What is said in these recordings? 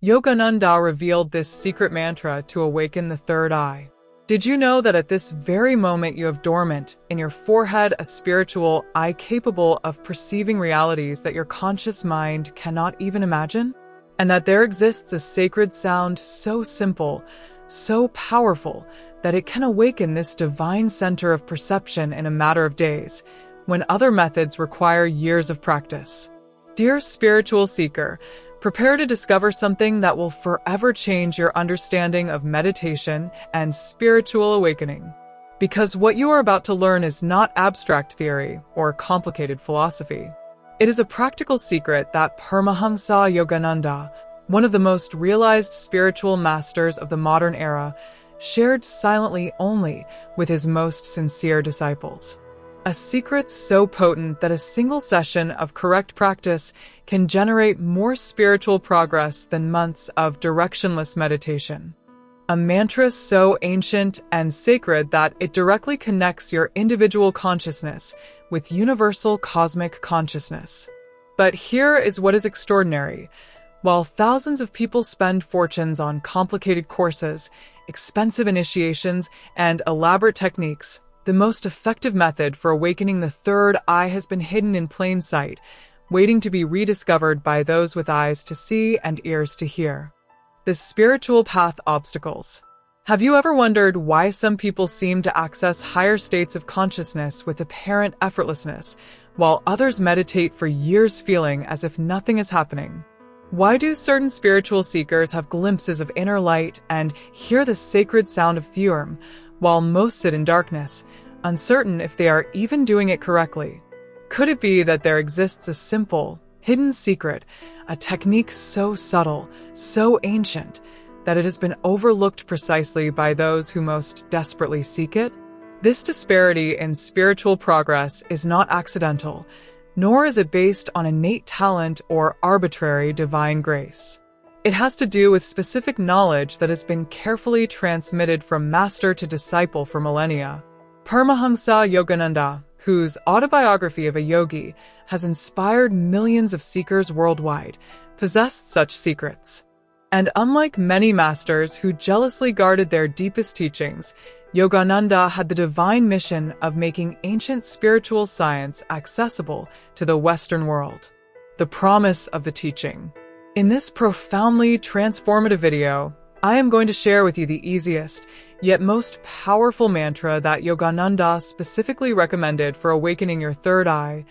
Yogananda revealed this secret mantra to awaken the third eye. Did you know that at this very moment you have dormant in your forehead a spiritual eye capable of perceiving realities that your conscious mind cannot even imagine? And that there exists a sacred sound so simple, so powerful, that it can awaken this divine center of perception in a matter of days, when other methods require years of practice. Dear spiritual seeker, prepare to discover something that will forever change your understanding of meditation and spiritual awakening. Because what you are about to learn is not abstract theory or complicated philosophy. It is a practical secret that Paramhansa Yogananda, one of the most realized spiritual masters of the modern era, shared silently only with his most sincere disciples. A secret so potent that a single session of correct practice can generate more spiritual progress than months of directionless meditation. A mantra so ancient and sacred that it directly connects your individual consciousness with universal cosmic consciousness. But here is what is extraordinary. While thousands of people spend fortunes on complicated courses, expensive initiations, and elaborate techniques, the most effective method for awakening the third eye has been hidden in plain sight, waiting to be rediscovered by those with eyes to see and ears to hear. The spiritual path obstacles. Have you ever wondered why some people seem to access higher states of consciousness with apparent effortlessness, while others meditate for years feeling as if nothing is happening? Why do certain spiritual seekers have glimpses of inner light and hear the sacred sound of Theorem, while most sit in darkness, uncertain if they are even doing it correctly? Could it be that there exists a simple, hidden secret, a technique so subtle, so ancient, that it has been overlooked precisely by those who most desperately seek it? This disparity in spiritual progress is not accidental, nor is it based on innate talent or arbitrary divine grace. It has to do with specific knowledge that has been carefully transmitted from master to disciple for millennia. Paramhansa Yogananda, whose autobiography of a yogi has inspired millions of seekers worldwide, possessed such secrets. And unlike many masters who jealously guarded their deepest teachings, Yogananda had the divine mission of making ancient spiritual science accessible to the Western world. The promise of the teaching. In this profoundly transformative video, I am going to share with you the easiest, yet most powerful mantra that Yogananda specifically recommended for awakening your third eye,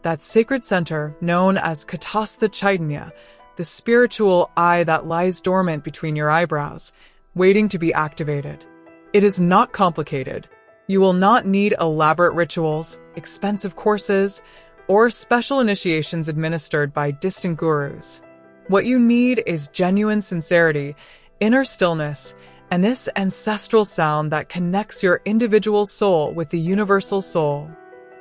that sacred center known as Kutastha Chaitanya, the spiritual eye that lies dormant between your eyebrows, waiting to be activated. It is not complicated. You will not need elaborate rituals, expensive courses, or special initiations administered by distant gurus. What you need is genuine sincerity, inner stillness, and this ancestral sound that connects your individual soul with the universal soul.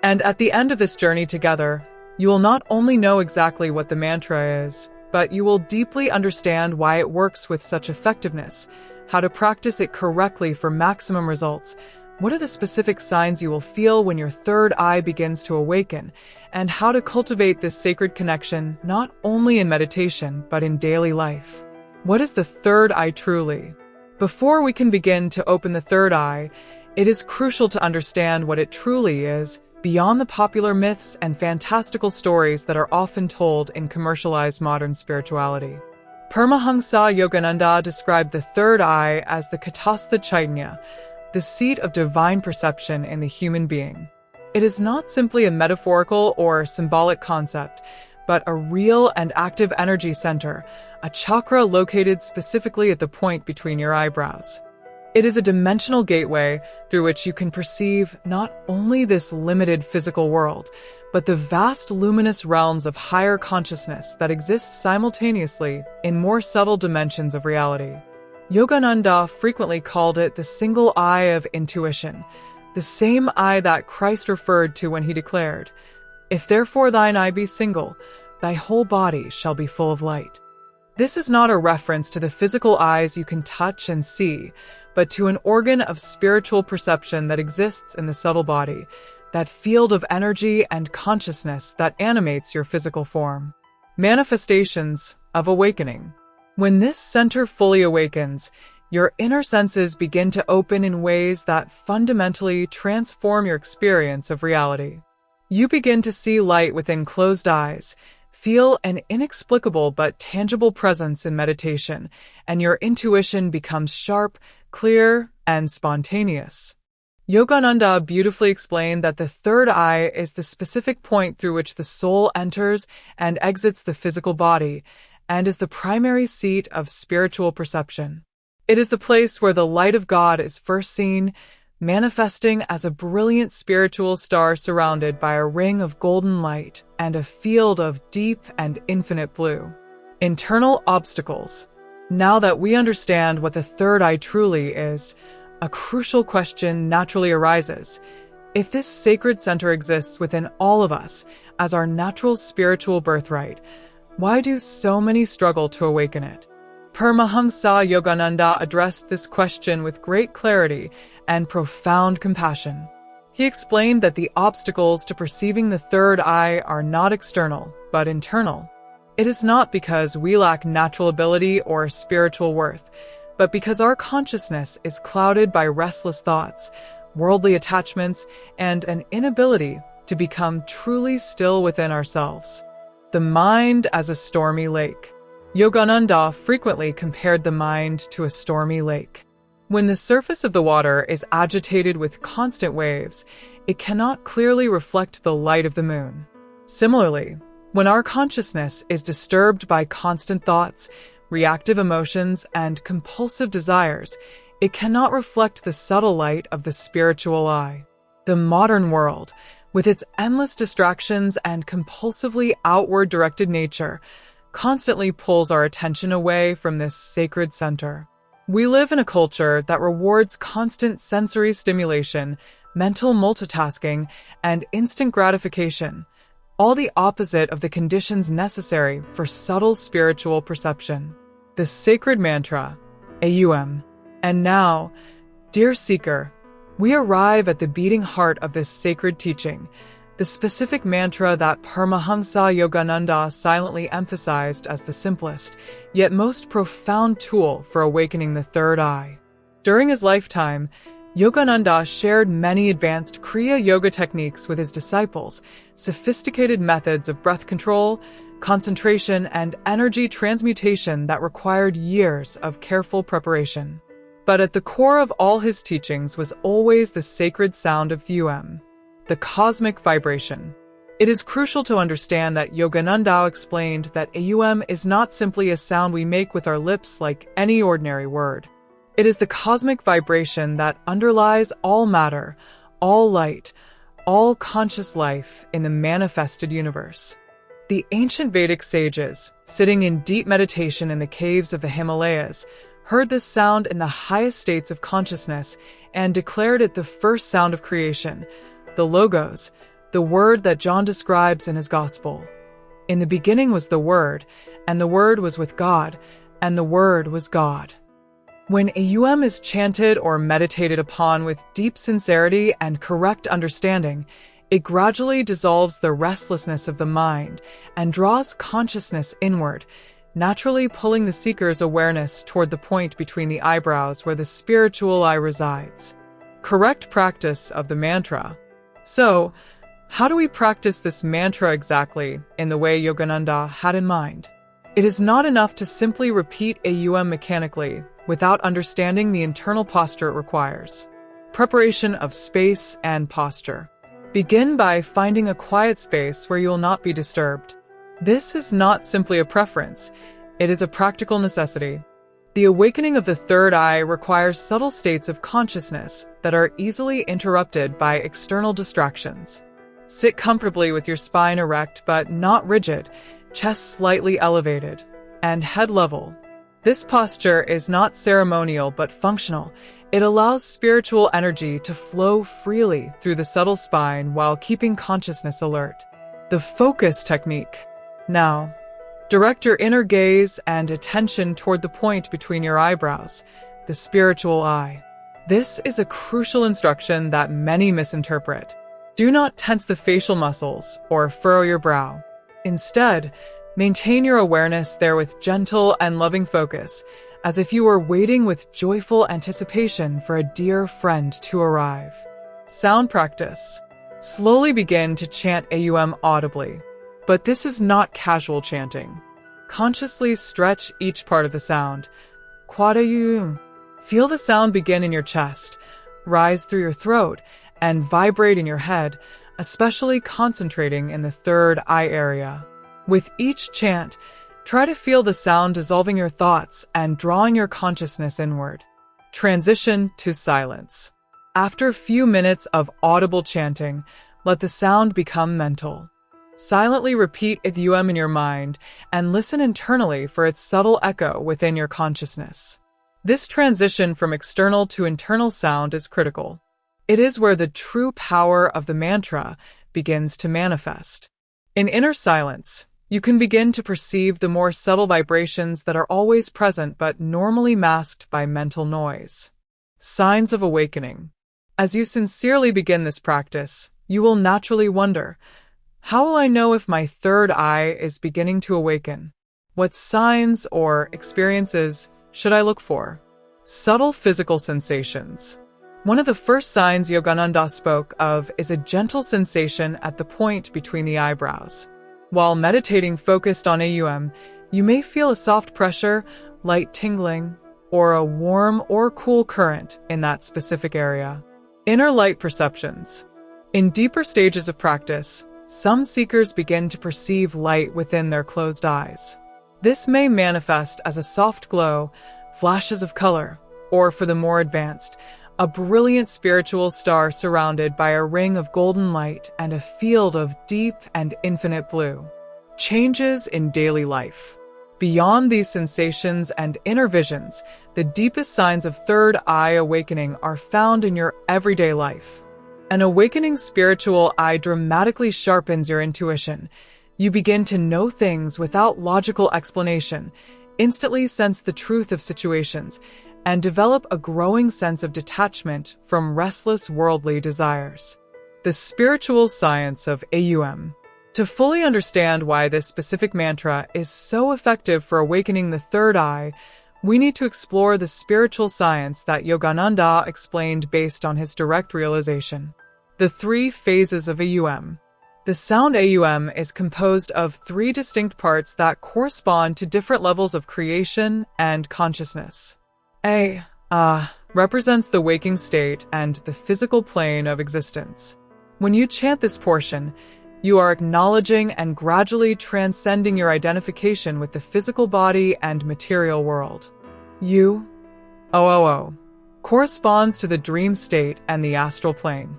And at the end of this journey together, you will not only know exactly what the mantra is, but you will deeply understand why it works with such effectiveness, how to practice it correctly for maximum results, what are the specific signs you will feel when your third eye begins to awaken, and how to cultivate this sacred connection not only in meditation but in daily life. What is the third eye truly? Before we can begin to open the third eye, it is crucial to understand what it truly is, beyond the popular myths and fantastical stories that are often told in commercialized modern spirituality. Paramhansa Yogananda described the third eye as the Kutastha Chaitanya, the seat of divine perception in the human being. It is not simply a metaphorical or symbolic concept, but a real and active energy center, a chakra located specifically at the point between your eyebrows. It is a dimensional gateway through which you can perceive not only this limited physical world, but the vast luminous realms of higher consciousness that exist simultaneously in more subtle dimensions of reality. Yogananda frequently called it the single eye of intuition, the same eye that Christ referred to when he declared, "If therefore thine eye be single, thy whole body shall be full of light." This is not a reference to the physical eyes you can touch and see, but to an organ of spiritual perception that exists in the subtle body, that field of energy and consciousness that animates your physical form. Manifestations of awakening. When this center fully awakens, your inner senses begin to open in ways that fundamentally transform your experience of reality. You begin to see light within closed eyes, feel an inexplicable but tangible presence in meditation, and your intuition becomes sharp, clear, and spontaneous. Yogananda beautifully explained that the third eye is the specific point through which the soul enters and exits the physical body, and is the primary seat of spiritual perception. It is the place where the light of God is first seen, manifesting as a brilliant spiritual star surrounded by a ring of golden light and a field of deep and infinite blue. Internal obstacles. Now that we understand what the third eye truly is, a crucial question naturally arises. If this sacred center exists within all of us as our natural spiritual birthright, why do so many struggle to awaken it? Paramhansa Yogananda addressed this question with great clarity and profound compassion. He explained that the obstacles to perceiving the third eye are not external, but internal. It is not because we lack natural ability or spiritual worth, but because our consciousness is clouded by restless thoughts, worldly attachments, and an inability to become truly still within ourselves. The mind as a stormy lake. Yogananda frequently compared the mind to a stormy lake. When the surface of the water is agitated with constant waves, it cannot clearly reflect the light of the moon. Similarly, when our consciousness is disturbed by constant thoughts, reactive emotions, and compulsive desires, it cannot reflect the subtle light of the spiritual eye. The modern world, with its endless distractions and compulsively outward-directed nature, constantly pulls our attention away from this sacred center. We live in a culture that rewards constant sensory stimulation, mental multitasking, and instant gratification, all the opposite of the conditions necessary for subtle spiritual perception. The sacred mantra, Aum. And now, dear seeker, we arrive at the beating heart of this sacred teaching, the specific mantra that Paramhansa Yogananda silently emphasized as the simplest, yet most profound tool for awakening the third eye. During his lifetime, Yogananda shared many advanced Kriya Yoga techniques with his disciples, sophisticated methods of breath control, concentration, and energy transmutation that required years of careful preparation. But at the core of all his teachings was always the sacred sound of Aum, the cosmic vibration. It is crucial to understand that Yogananda explained that Aum is not simply a sound we make with our lips like any ordinary word. It is the cosmic vibration that underlies all matter, all light, all conscious life in the manifested universe. The ancient Vedic sages, sitting in deep meditation in the caves of the Himalayas, heard this sound in the highest states of consciousness and declared it the first sound of creation, the Logos, the word that John describes in his Gospel. In the beginning was the Word, and the Word was with God, and the Word was God. When Aum is chanted or meditated upon with deep sincerity and correct understanding, it gradually dissolves the restlessness of the mind and draws consciousness inward, naturally pulling the seeker's awareness toward the point between the eyebrows where the spiritual eye resides. Correct practice of the mantra. So, how do we practice this mantra exactly in the way Yogananda had in mind? It is not enough to simply repeat Aum mechanically without understanding the internal posture it requires. Preparation of space and posture. Begin by finding a quiet space where you will not be disturbed. This is not simply a preference, it is a practical necessity. The awakening of the third eye requires subtle states of consciousness that are easily interrupted by external distractions. Sit comfortably with your spine erect but not rigid, chest slightly elevated, and head level. This posture is not ceremonial but functional. It allows spiritual energy to flow freely through the subtle spine while keeping consciousness alert. The focus technique. Now, direct your inner gaze and attention toward the point between your eyebrows, the spiritual eye. This is a crucial instruction that many misinterpret. Do not tense the facial muscles or furrow your brow. Instead, Maintain your awareness there with gentle and loving focus, as if you were waiting with joyful anticipation for a dear friend to arrive. Sound practice. Slowly begin to chant AUM audibly. But this is not casual chanting. Consciously stretch each part of the sound. Quad-AUM. Feel the sound begin in your chest, rise through your throat, and vibrate in your head, especially concentrating in the third eye area. With each chant, try to feel the sound dissolving your thoughts and drawing your consciousness inward. Transition to silence. After a few minutes of audible chanting, let the sound become mental. Silently repeat AUM in your mind and listen internally for its subtle echo within your consciousness. This transition from external to internal sound is critical. It is where the true power of the mantra begins to manifest. In inner silence, you can begin to perceive the more subtle vibrations that are always present but normally masked by mental noise. Signs of awakening. As you sincerely begin this practice, you will naturally wonder, how will I know if my third eye is beginning to awaken? What signs or experiences should I look for? Subtle physical sensations. One of the first signs Yogananda spoke of is a gentle sensation at the point between the eyebrows. While meditating focused on AUM, you may feel a soft pressure, light tingling, or a warm or cool current in that specific area. Inner light perceptions. In deeper stages of practice, some seekers begin to perceive light within their closed eyes. This may manifest as a soft glow, flashes of color, or for the more advanced, a brilliant spiritual star surrounded by a ring of golden light and a field of deep and infinite blue. Changes in daily life. Beyond these sensations and inner visions, the deepest signs of third eye awakening are found in your everyday life. An awakening spiritual eye dramatically sharpens your intuition. You begin to know things without logical explanation, instantly sense the truth of situations, and develop a growing sense of detachment from restless worldly desires. The spiritual science of AUM. To fully understand why this specific mantra is so effective for awakening the third eye, we need to explore the spiritual science that Yogananda explained based on his direct realization. The 3 phases of AUM. The sound AUM is composed of 3 distinct parts that correspond to different levels of creation and consciousness. A represents the waking state and the physical plane of existence. When you chant this portion, you are acknowledging and gradually transcending your identification with the physical body and material world. U corresponds to the dream state and the astral plane.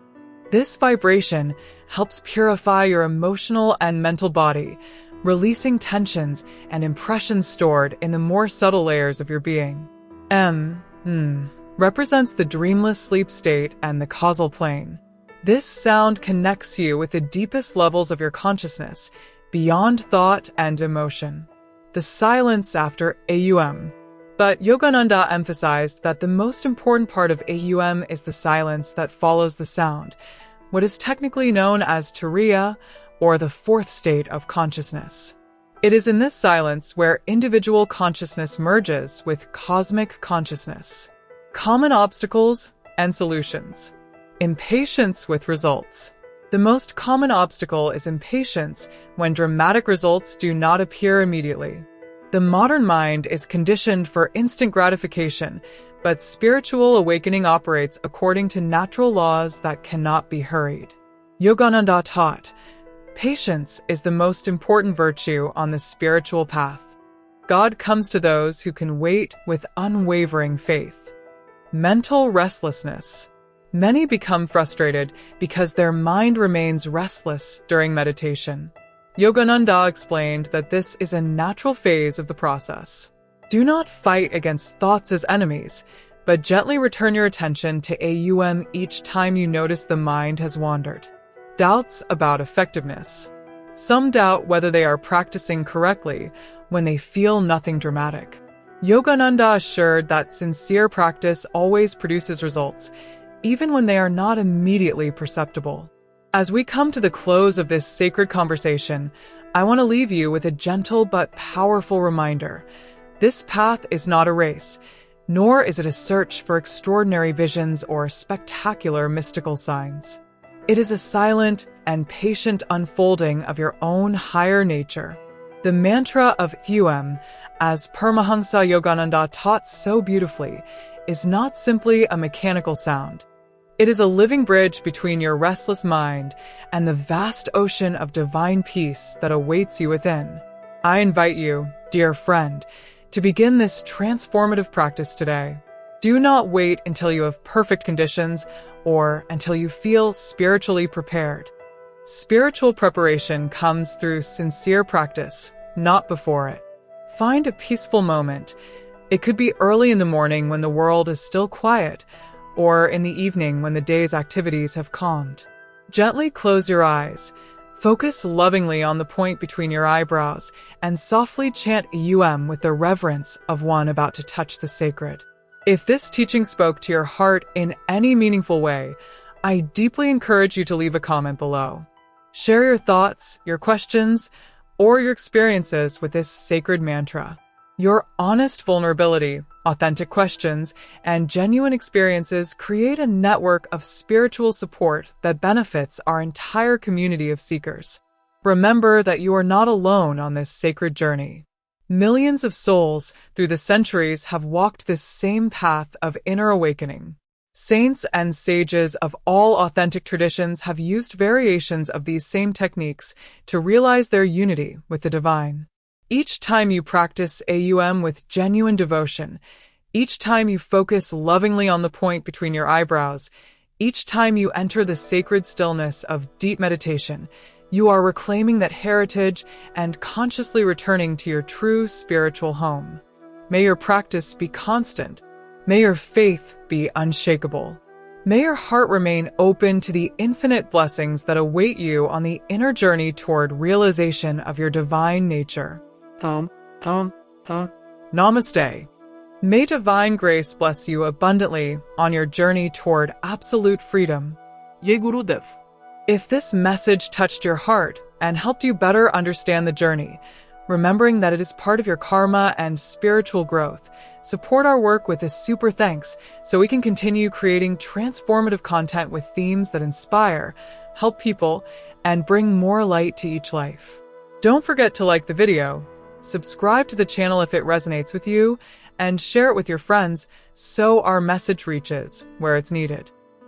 This vibration helps purify your emotional and mental body, releasing tensions and impressions stored in the more subtle layers of your being. M represents the dreamless sleep state and the causal plane. This sound connects you with the deepest levels of your consciousness, beyond thought and emotion. The silence after AUM. But Yogananda emphasized that the most important part of AUM is the silence that follows the sound, what is technically known as Turiya, or the 4th state of consciousness. It is in this silence where individual consciousness merges with cosmic consciousness. Common obstacles and solutions. Impatience with results. The most common obstacle is impatience when dramatic results do not appear immediately. The modern mind is conditioned for instant gratification, but spiritual awakening operates according to natural laws that cannot be hurried. Yogananda taught, patience is the most important virtue on the spiritual path. God comes to those who can wait with unwavering faith. Mental restlessness. Many become frustrated because their mind remains restless during meditation. Yogananda explained that this is a natural phase of the process. Do not fight against thoughts as enemies, but gently return your attention to AUM each time you notice the mind has wandered. Doubts about effectiveness. Some doubt whether they are practicing correctly when they feel nothing dramatic. Yogananda assured that sincere practice always produces results, even when they are not immediately perceptible. As we come to the close of this sacred conversation, I want to leave you with a gentle but powerful reminder. This path is not a race, nor is it a search for extraordinary visions or spectacular mystical signs. It is a silent and patient unfolding of your own higher nature. The mantra of Awaken, as Paramhansa Yogananda taught so beautifully, is not simply a mechanical sound. It is a living bridge between your restless mind and the vast ocean of divine peace that awaits you within. I invite you, dear friend, to begin this transformative practice today. Do not wait until you have perfect conditions or until you feel spiritually prepared. Spiritual preparation comes through sincere practice, not before it. Find a peaceful moment. It could be early in the morning when the world is still quiet, or in the evening when the day's activities have calmed. Gently close your eyes. Focus lovingly on the point between your eyebrows and softly chant Awaken with the reverence of one about to touch the sacred. If this teaching spoke to your heart in any meaningful way, I deeply encourage you to leave a comment below. Share your thoughts, your questions, or your experiences with this sacred mantra. Your honest vulnerability, authentic questions, and genuine experiences create a network of spiritual support that benefits our entire community of seekers. Remember that you are not alone on this sacred journey. Millions of souls through the centuries have walked this same path of inner awakening. Saints and sages of all authentic traditions have used variations of these same techniques to realize their unity with the divine. Each time you practice Awaken with genuine devotion, each time you focus lovingly on the point between your eyebrows, each time you enter the sacred stillness of deep meditation, you are reclaiming that heritage and consciously returning to your true spiritual home. May your practice be constant. May your faith be unshakable. May your heart remain open to the infinite blessings that await you on the inner journey toward realization of your divine nature. Namaste. May divine grace bless you abundantly on your journey toward absolute freedom. Ye Gurudev. If this message touched your heart and helped you better understand the journey, remembering that it is part of your karma and spiritual growth, support our work with a super thanks so we can continue creating transformative content with themes that inspire, help people, and bring more light to each life. Don't forget to like the video, subscribe to the channel if it resonates with you, and share it with your friends so our message reaches where it's needed.